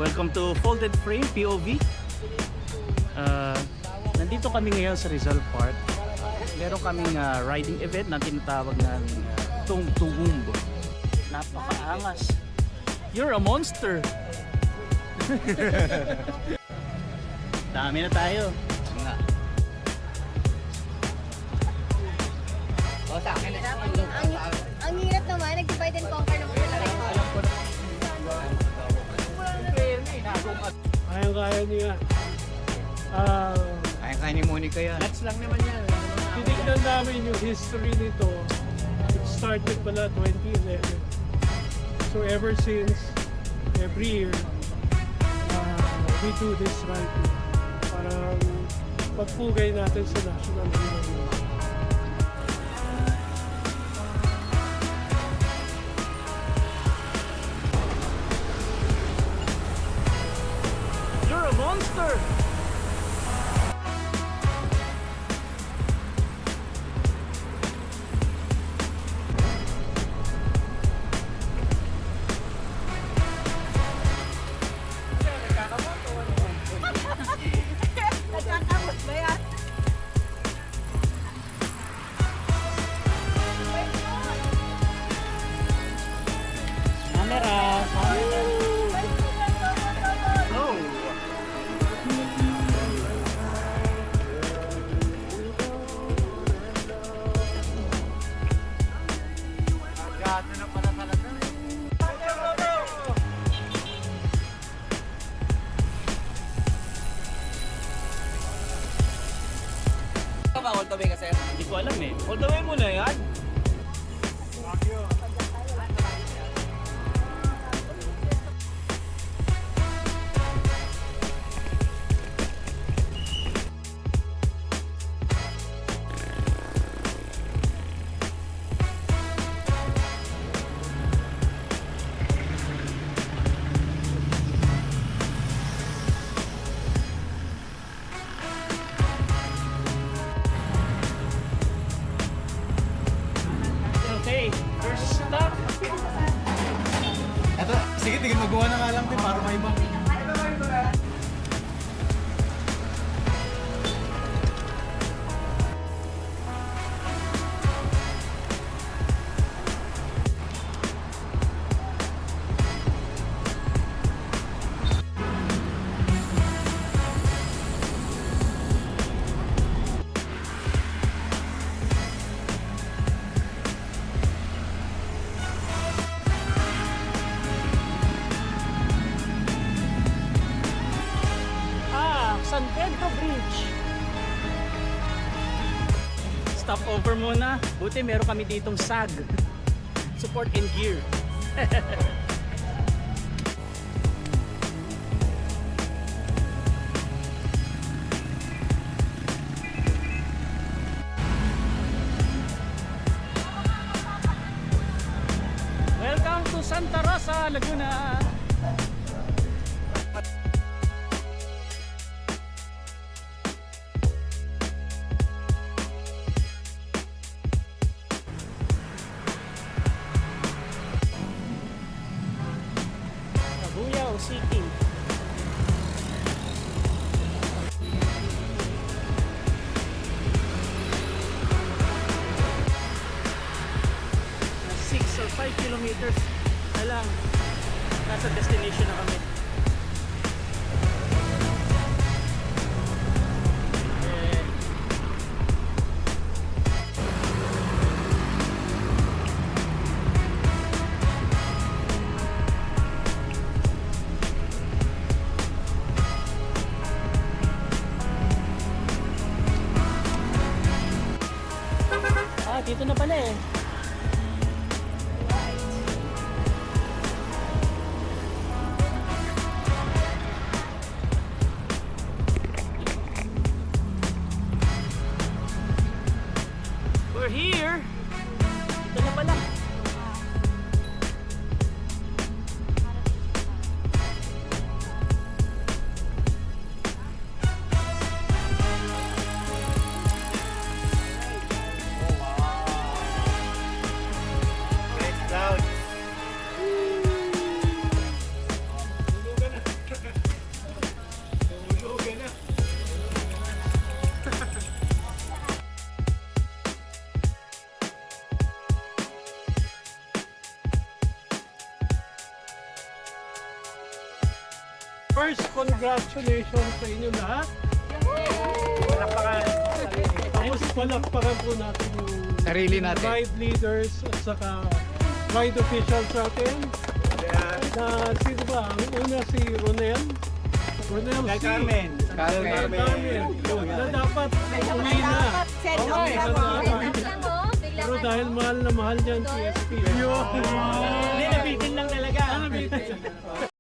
Welcome to Folded Frame POV. Nandito kami ngayon sa Rizal Park. Meron kaming riding event na tinatawag na Tung Tungumb. Napakaangas. You're a monster. Dami na tayo. Nga. O sa akin na Ang hirap naman, nag-divide and conquer naman talaga. Kayang-kaya niya. kaya ni Monica yan. Nuts lang naman yan. Tinignan namin yung history nito. It started pala 2011. So ever since, every year, we do this right. Parang pagpugay natin sa national hero. You're a monster! Nagkakamot ba yan? Camera! Oh! Gato na pala talaga. Ikaw ba all the way ka, sir? Hindi ko alam eh. All the way muna yan. Okay, first stop. Eto, sige, tigil magawa na nga lang din para may iba. San Pedro Bridge. Stop over muna. Buti meron kami ditong SAG. Support and gear. Welcome to Santa Rosa, Laguna. Cabuyao City. Na 6 or 5 kilometers na lang, nasa destination na kami. Eh, dito na pala eh. We're here. Dito na pala. First, congratulations sa inyo lahat. Tapos palakpakan po natin yung Sarili natin. ride leaders at saka ride officials natin. Na sino ba? Ang una si Ronel. Ronel C. Carmen. Carmen. Yun, na dapat uwi na. Send Oo, off lang na mo. dapat. Biglang Pero dahil mahal na mahal niyan si SP. Yun. Hindi, nabitin lang talaga. Nabitin.